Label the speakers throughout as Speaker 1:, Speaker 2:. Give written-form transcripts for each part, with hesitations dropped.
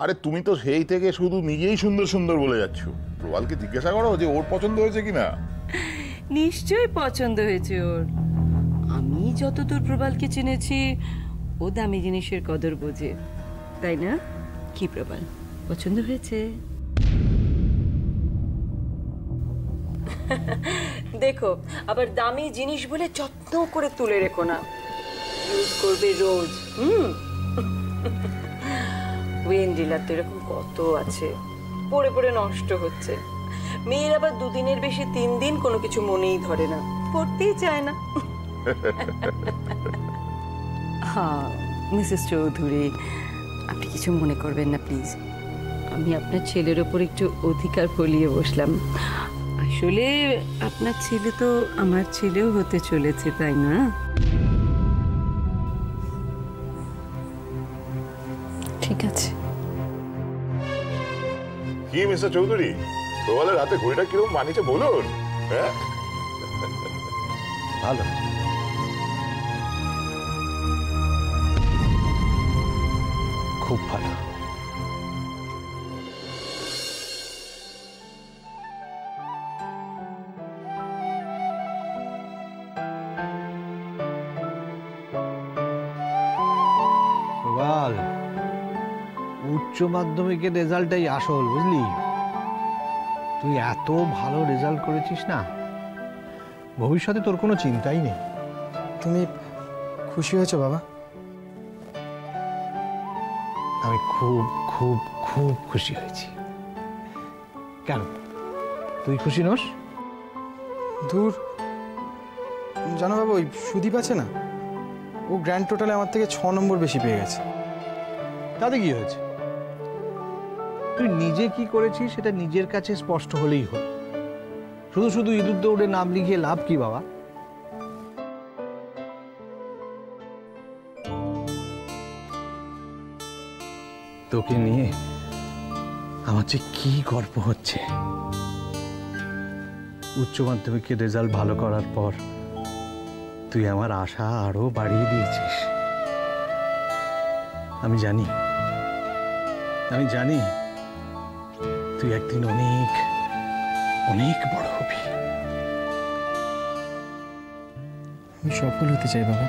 Speaker 1: আরে তুমি তো সেই থেকে শুধু নিজেই সুন্দর সুন্দর বলে যাচ্ছ। প্রবালকে জিজ্ঞাসা করো যে ওর পছন্দ হয়েছে কিনা।
Speaker 2: নিশ্চয়ই পছন্দ হয়েছে ওর। আমি যতদূর প্রবালকে চিনেছি ও দামি জিনিসের কদর বোঝে, তাই না? কি প্রবাল, পছন্দ হয়েছে? দেখো, আবার দামি জিনিস বলে যত্ন করে তুলে রেখো না, ইউজ করবে রোজ। ওয়েন্ডিলার তো এরকম কত আছে, পড়ে পড়ে নষ্ট হচ্ছে। মেয়ের আবার দুদিনের বেশি 3 দিন কোনো কিছু মনেই ধরে না, পড়তেই চায় না। হ্যাঁ মিসেস চৌধুরী, আপনি কিছু মনে করবেন না প্লিজ। আমি আপনার ছেলের ওপর একটু অধিকার ফলিয়ে বসলাম। আসলে আপনার ছেলে তো আমার ছেলেও হতে চলেছে, তাই না? ঠিক আছে।
Speaker 1: কি মিস্টার চৌধুরী, প্রবালের হাতে ঘড়িটা কিরকম মানিয়েছে বলুন। হ্যাঁ,
Speaker 3: ভালো। খুব ভালো। প্রবাল, উচ্চ মাধ্যমিকের রেজাল্টটাই আসল, বুঝলি? তুই এত ভালো রেজাল্ট করেছিস না, ভবিষ্যতে তোর কোনো চিন্তাই নেই।
Speaker 4: তুমি খুশি হয়েছো বাবা?
Speaker 3: আমি খুব খুব খুব খুশি হয়েছি। কেন, তুই খুশি নোস?
Speaker 4: দূর, জানো বাবা, ওই সুদীপ আছে না, ও গ্র্যান্ড টোটালে আমার থেকে 6 নম্বর বেশি পেয়ে গেছে।
Speaker 3: তাতে কি হয়েছে? তুই নিজে কি করেছিস সেটা নিজের কাছে স্পষ্ট হলেই হল। শুধু শুধু ইঁদুর দৌড়ে নাম লিখিয়ে লাভ কি বাবা? তোকে নিয়ে আমার যে কি গর্ব হচ্ছে। উচ্চ মাধ্যমিকের রেজাল্ট ভালো করার পর তুই আমার আশা আরো বাড়িয়ে দিয়েছিস। আমি জানি তুই একদিন অনেক অনেক বড় হবি।
Speaker 4: আমি সফল হতে চাই বাবা।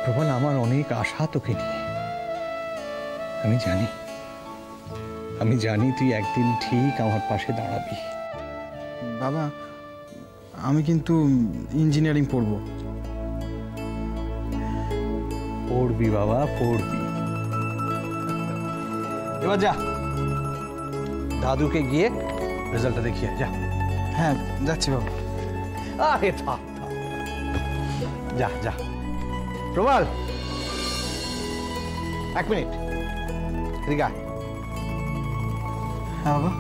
Speaker 3: প্রবল, আমার অনেক আশা তোকে নিয়ে। আমি জানি তুই একদিন ঠিক আমার পাশে দাঁড়াবি।
Speaker 4: বাবা, আমি কিন্তু ইঞ্জিনিয়ারিং পড়বো।
Speaker 3: পড়বি বাবা, পড়বি। এবার যা, দাদুকে গিয়ে রেজাল্টটা দেখিয়ে যা।
Speaker 4: হ্যাঁ, যাচ্ছি বাবা।
Speaker 3: আরে থাক, যা যা। প্রবাল, 1 মিনিট এদিকে আয়।
Speaker 4: হ্যাঁ বাবা।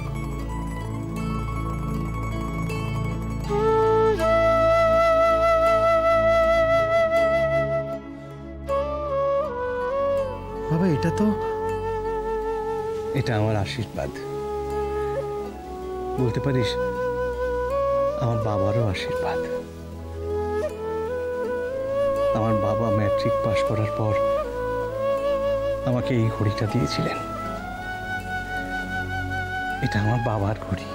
Speaker 4: বাবা,
Speaker 3: এটা আমার আশীর্বাদ। বলতে পারিস আমার বাবারও আশীর্বাদ। আমার বাবা ম্যাট্রিক পাশ করার পর আমাকে এই ঘড়িটা দিয়েছিলেন। এটা আমার বাবার ঘড়ি।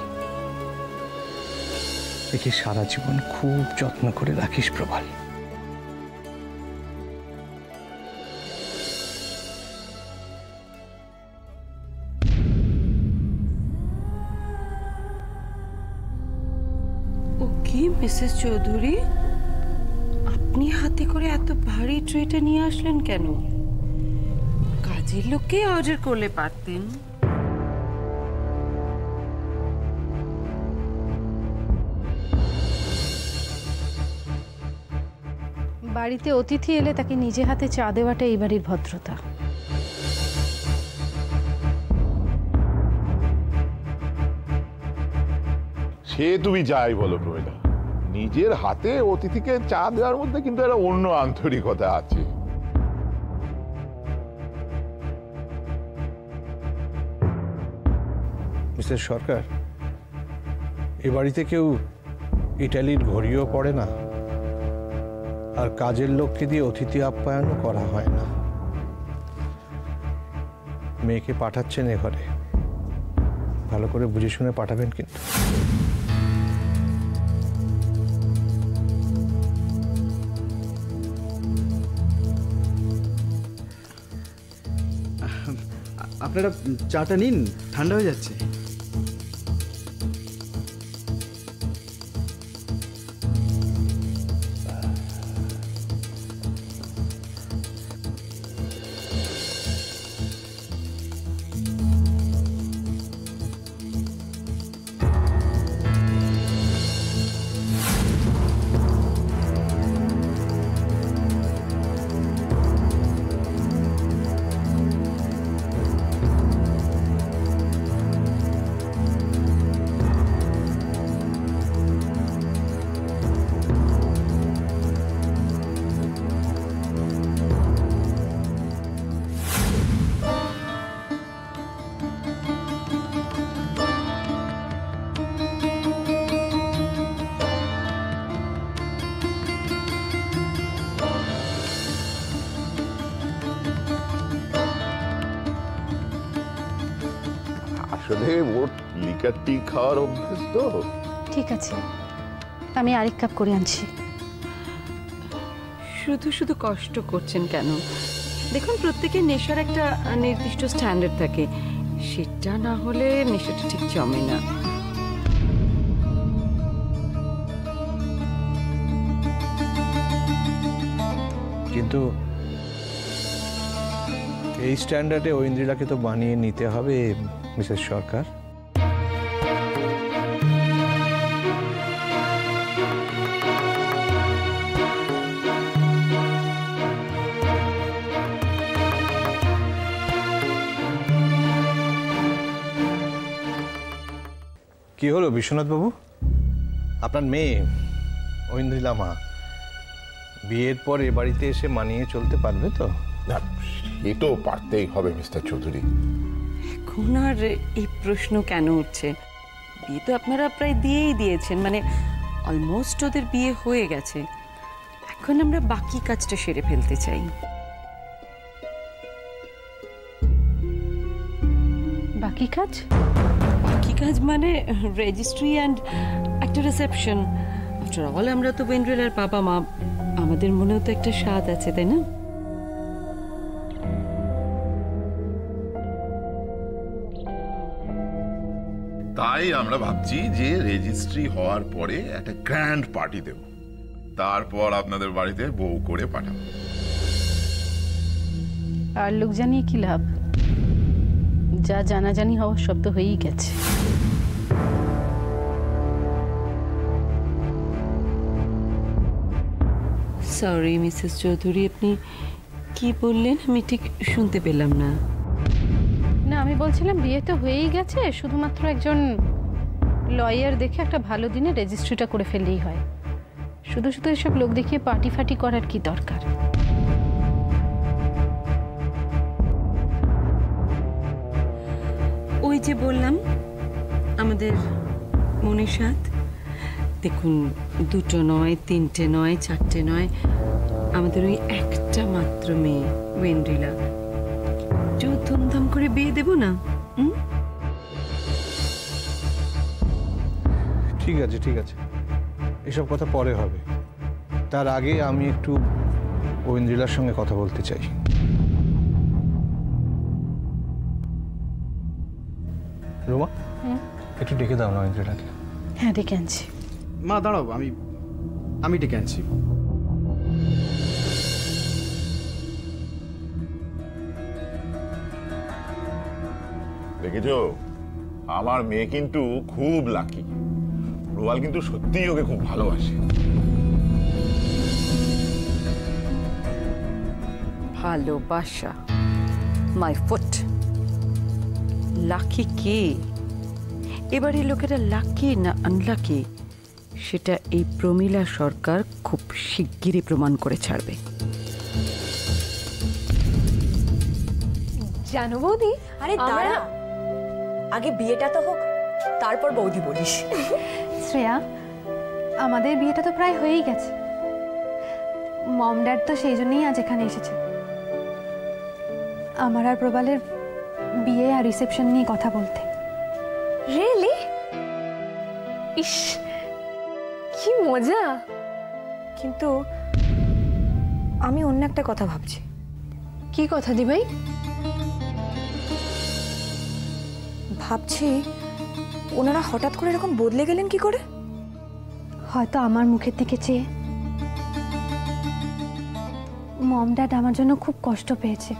Speaker 3: একে সারা জীবন খুব যত্ন করে রাখিস প্রবাল।
Speaker 2: কি মিসেস চৌধুরী, আপনি হাতে করে এত ভারী ট্রেটা নিয়ে আসলেন কেন? কাজের লোককে অর্ডার করলে পারতেন।
Speaker 5: বাড়িতে অতিথি এলে তাকে নিজে হাতে চা দেওয়াটা এই বাড়ির ভদ্রতা।
Speaker 1: সে তুমি যাই বলো প্রমিলা, নিজের হাতে অতিথিকে চা দেওয়ার মধ্যে কিন্তু একটা অন্য আন্তরিকতা আছে।
Speaker 3: মিস্টার সরকার, এ বাড়িতে কেউ ইটালির ঘড়িও পড়ে না, আর কাজের লোককে দিয়ে অতিথি আপ্যায়নও করা হয় না। মেয়েকে পাঠাচ্ছেন এ ঘরে, ভালো করে বুঝে শুনে পাঠাবেন কিন্তু।
Speaker 4: আপনারা চাটা নিন, ঠান্ডা হয়ে যাচ্ছে।
Speaker 1: আসলে ওর লিকার টি খাওয়ার অভ্যেস তো।
Speaker 5: ঠিক আছে, আমি আরেক কাপ করে আনছি।
Speaker 2: শুধু শুধু কষ্ট করছেন কেন? দেখুন, প্রত্যেকের নেশার একটা নির্দিষ্ট স্ট্যান্ডার্ড থাকে, সেটা না হলে নেশাটা ঠিক জমে না।
Speaker 3: কিন্তু এই স্ট্যান্ডার্ডে ঐন্দ্রিলাকে তো বানিয়ে নিতে হবে মিসেস সরকার। কি হলো বিশ্বনাথ বাবু, আপনার মেয়ে ঐন্দ্রিলা মা বিয়ের পর এ বাড়িতে এসে মানিয়ে চলতে পারবে তো?
Speaker 1: না, সে তো পারতেই হবে মিস্টার চৌধুরী।
Speaker 2: এখন আর এই প্রশ্ন কেন উঠছে? বিয়ে তো আপনারা প্রায় দিয়েই দিয়েছেন, মানে অলমোস্ট ওদের বিয়ে হয়ে গেছে। এখন আমরা বাকি কাজটা সেরে ফেলতে চাই।
Speaker 5: বাকি কাজ?
Speaker 2: বাকি কাজ মানে রেজিস্ট্রি অ্যান্ড একটা রিসেপশন। আফটার অল আমরা তো ওয়েন্দ্রিলার বাবা মা, আমাদের মনেও তো একটা স্বাদ আছে, তাই না?
Speaker 1: তাই আমরা ভাবছি যে রেজিস্ট্রি হওয়ার পরে একটা গ্র্যান্ড পার্টি দেব, তারপর আপনাদের বাড়িতে বউ করে পাঠাবো।
Speaker 5: আর লোক জানিয়ে কি লাভ? যা জানাজানি হওয়ার সব তো হয়েই গেছে।
Speaker 2: সরি মিসেস চৌধুরী, আপনি কি বললেন আমি ঠিক শুনতে পেলাম না।
Speaker 5: না, আমি বলছিলাম বিয়ে তো হয়েই গেছে, শুধুমাত্র একজন লয়ার দেখে একটা ভালো দিনে রেজিস্ট্রিটা করে ফেললেই হয়। শুধু শুধু এসব লোক দেখিয়ে পার্টি ফাটি করার কি দরকার?
Speaker 2: ওই যে বললাম আমাদের মনের স্বাদ। দেখুন, দুটো নয়, তিনটে নয়, চারটে নয়, আমাদের ওই একটা মাত্র মেয়ে ওয়েন্দ্রিলা। একটু ধুমধাম করে বিয়ে দেব না?
Speaker 3: ঠিক আছে ঠিক আছে, এসব কথা পরে হবে। তার আগে আমি একটু ঐন্দ্রিলার সঙ্গে কথা বলতে চাই। রোমা, একটু ডেকে দাও না ঐন্দ্রিলাকে।
Speaker 5: হ্যাঁ, ডেকে আনছি।
Speaker 4: মা দাঁড়াও, আমি ডেকে আনছি।
Speaker 1: দেখেছো, আমার মেয়ে কিন্তু খুব লাকি। রোয়াল কিন্তু সত্যিই ওকে খুব ভালোবাসে।
Speaker 2: ভালোবাসা, মাই ফুট। লাকি কে? এবারে লোকেরা লাকি না আনলাকি, সেটা এই প্রমীলা সরকার খুব শিগগিরই প্রমাণ করে ছাড়বে।
Speaker 6: জানো বৌদি,
Speaker 7: আরে দাঁড়া, আগে বিয়েটা তো হোক, তারপর বৌদি বলিস।
Speaker 6: শ্রেয়া, আমাদের বিয়েটা তো প্রায় হয়েই গেছে। মম ড্যাড তো সেই জন্যই আজ এখানে এসেছে। আমার আর প্রবালের বিয়ে আর রিসেপশন নিয়ে কথা বলতে।
Speaker 8: রিয়েলি? ইস, কি মজা।
Speaker 7: কিন্তু আমি অন্য একটা কথা ভাবছি।
Speaker 8: কি কথা দি ভাই?
Speaker 7: ভাবছি ওনারা হঠাৎ করে এরকম বদলে গেলেন কি করে?
Speaker 6: হয়তো আমার মুখের দিকে চেয়ে। মম ড্যাড আমার জন্য খুব কষ্ট পেয়েছে।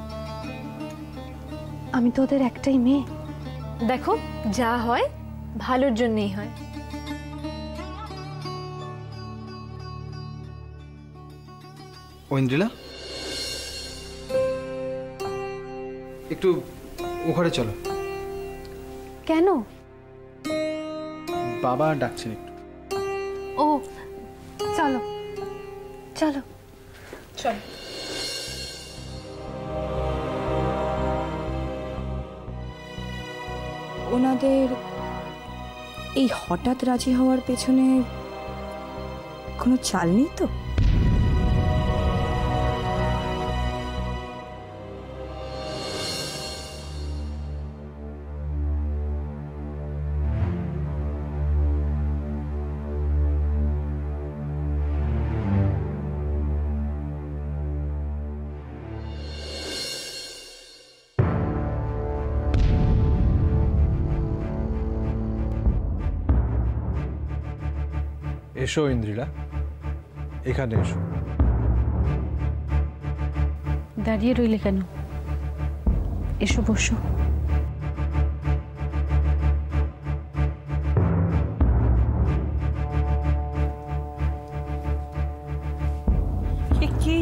Speaker 6: আমি তো ওদের একটাই মেয়ে।
Speaker 8: দেখো, যা হয় ভালোর জন্যই হয়।
Speaker 4: ঐন্দ্রিলা, একটু ও ঘরে চলো।
Speaker 6: কেন?
Speaker 4: বাবা ডাকছেন একটু।
Speaker 6: ও চলো চলো
Speaker 8: চল।
Speaker 7: ওনাদের এই হঠাৎ রাজি হওয়ার পেছনে কোনো চাল নেই তো?
Speaker 3: এসো ইন্দ্রিলা, এখানে এসো।
Speaker 5: দাঁড়িয়ে রইলে কেন? এসো বসো।
Speaker 2: কি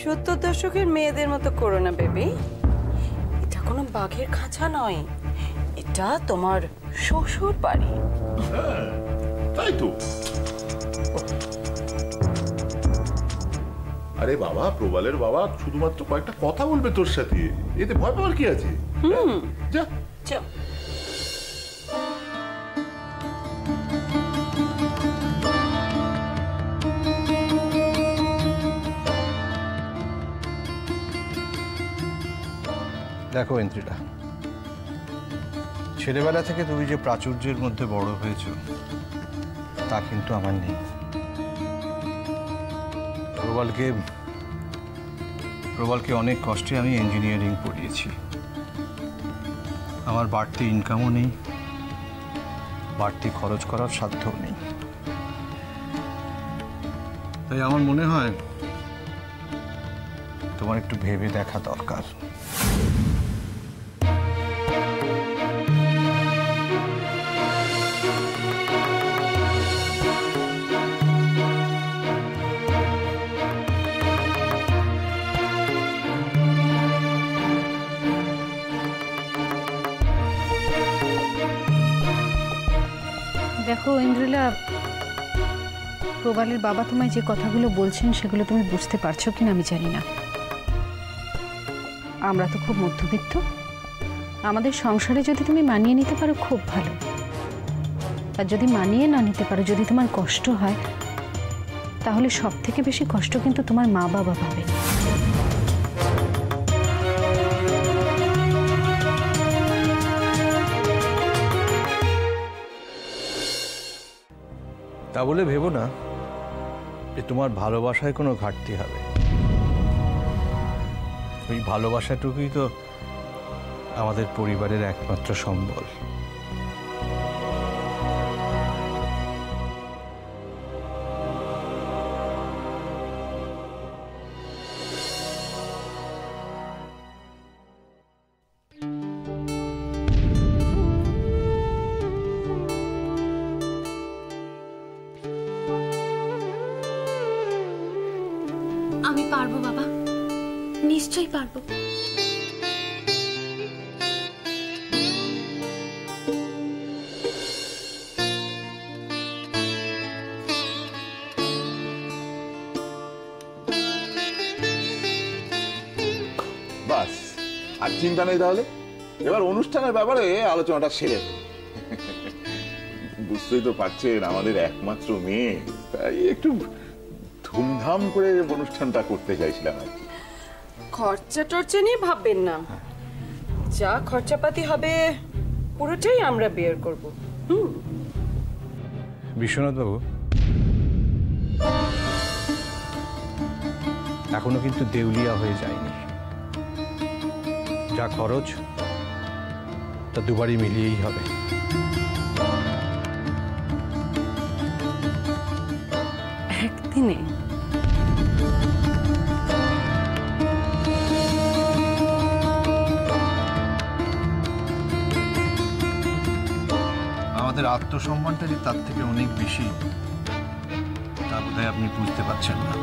Speaker 2: 70 দশকের মেয়েদের মতো করো না বেবি। এটা কোনো বাঘের খাঁচা নয়, এটা তোমার শ্বশুর বাড়ি।
Speaker 1: তাই তো। আরে বাবা, প্রবালের বাবা শুধুমাত্র কয়েকটা কথা বলবে তোর সাথে, এতে ভয় পাওয়ার কি আছে? যা
Speaker 2: চল।
Speaker 3: দেখো ইন্দ্রিলা, ছেলেবেলা থেকে তুমি যে প্রাচুর্যের মধ্যে বড় হয়েছ তা কিন্তু আমার নেই। প্রবালকে অনেক কষ্টে আমি ইঞ্জিনিয়ারিং পড়িয়েছি। আমার বাড়তি ইনকামও নেই, বাড়তি খরচ করার সাধ্যও নেই। তাই আমার মনে হয় তোমার একটু ভেবে দেখা দরকার।
Speaker 5: দেখো ইন্দ্রিলা, প্রবালের বাবা তোমায় যে কথাগুলো বলছেন সেগুলো তুমি বুঝতে পারছো কিনা আমি জানি না। আমরা তো খুব মধ্যবিত্ত, আমাদের সংসারে যদি তুমি মানিয়ে নিতে পারো খুব ভালো, আর যদি মানিয়ে না নিতে পারো, যদি তোমার কষ্ট হয়, তাহলে সব থেকে বেশি কষ্ট কিন্তু তোমার মা বাবা পাবে।
Speaker 3: তা বলে ভেবো না যে তোমার ভালোবাসায় কোনো ঘাটতি হবে। ওই ভালোবাসাটুকুই তো আমাদের পরিবারের একমাত্র সম্বল।
Speaker 6: আমি পারবো বাবা, নিশ্চয়ই পারবো।
Speaker 1: বাস, আর চিন্তা নেই। তাহলে এবার অনুষ্ঠানের ব্যাপারে আলোচনাটা সেরে বুঝতেই তো পারছেন আমাদের একমাত্র মেয়ে, তাই একটু ধুমধাম করে অনুষ্ঠানটা করতে চাইছিলাম আর কি।
Speaker 2: খরচা টরচা নিয়ে ভাববেন না, যা খরচাপাতি হবে পুরোটাই আমরা বেয়ার করব।
Speaker 3: বিশ্বনাথ বাবু, এখনো কিন্তু দেউলিয়া হয়ে যায়নি। যা খরচ তা দুবারই মিলিয়েই হবে।
Speaker 2: একদিনে?
Speaker 3: আমাদের আত্মসম্মানটা যে তার থেকে অনেক বেশি, তা বোধহয় আপনি বুঝতে পারছেন না।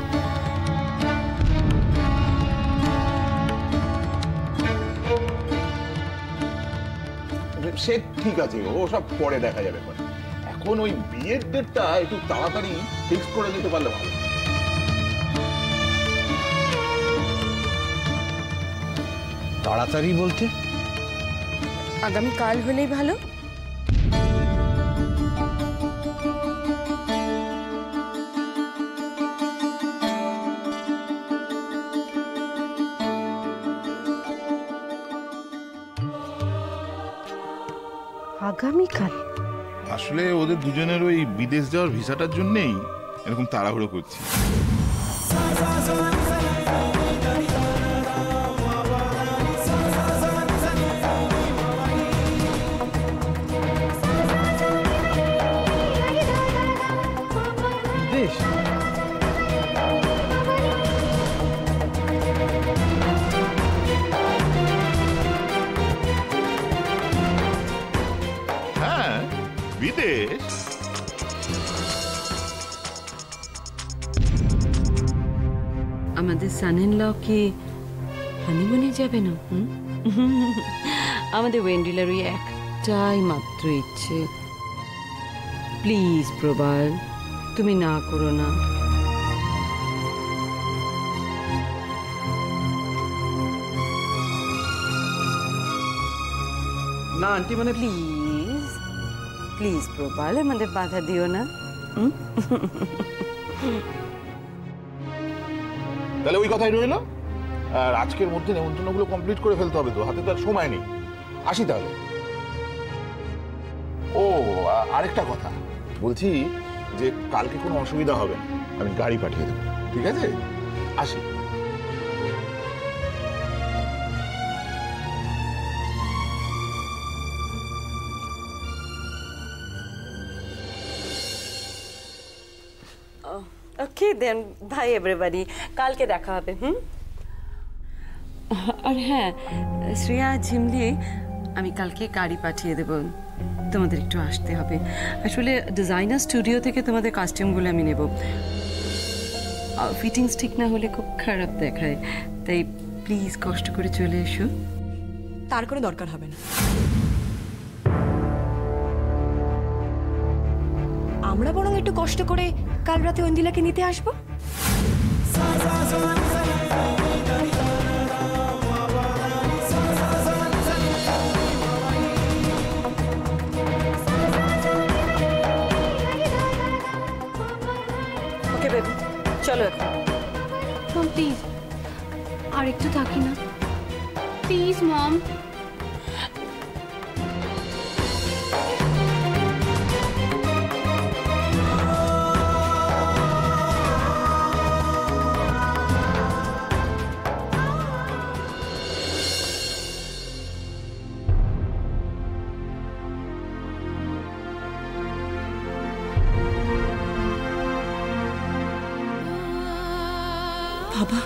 Speaker 1: সে ঠিক আছে, ও সব পরে দেখা যাবে। এখন ওই বিয়ের ডেটটা একটু তাড়াতাড়ি ফিক্স করে দিতে পারলে ভালো।
Speaker 3: তাড়াতাড়ি বলতে?
Speaker 2: আগামীকাল হলেই ভালো।
Speaker 5: আগামীকাল?
Speaker 1: আসলে ওদের দুজনের ওই বিদেশ যাওয়ার ভিসাটার জন্যই এরকম তাড়াহুড়ো করছি।
Speaker 4: বেশ,
Speaker 1: হ্যাঁ, বিদেশ।
Speaker 2: আমাদের সান ইন ল কি হানিমুনে যাবে না? আমাদের ওয়েন্ডিলার ওই একটাই মাত্র ইচ্ছে। প্লিজ প্রবাল, তুমি না করো না।
Speaker 4: না আন্টি, মানে
Speaker 2: প্লিজ প্লিজ প্রবাল, আমাদের বাধা দিও না।
Speaker 1: তাহলে ওই কথাই রইল। আর আজকের মধ্যে নেমন্তন্নগুলো কমপ্লিট করে ফেলতে হবে, তো হাতে তো আর সময় নেই। আসি তাহলে। ও আরেকটা কথা বলছি, যে কালকে কোনো অসুবিধা হবে না, আমি গাড়ি পাঠিয়ে দেবো, ঠিক আছে? আসি।
Speaker 2: ওকে দেন, বাই এভরিবডি, কালকে দেখা হবে। আর হ্যাঁ শ্রেয়া, ঝিমলি, আমি কালকে গাড়ি পাঠিয়ে দেব, তোমাদের একটু আসতে হবে। আসলে ডিজাইনার স্টুডিও থেকে তোমাদের কস্টিউমগুলো আমি নেব। ফিটিংস ঠিক না হলে খুব খারাপ দেখায়, তাই প্লিজ কষ্ট করে চলে এসো।
Speaker 7: তার কোনো দরকার হবে না। আমরা বরং একটু কষ্ট করে কাল রাতে ঐন্দিলাকে নিতে আসবো।
Speaker 2: ওকে বেবি, চলো এখন।
Speaker 6: মম প্লিজ আর একটু থাকি না, প্লিজ মম।
Speaker 7: বাবা,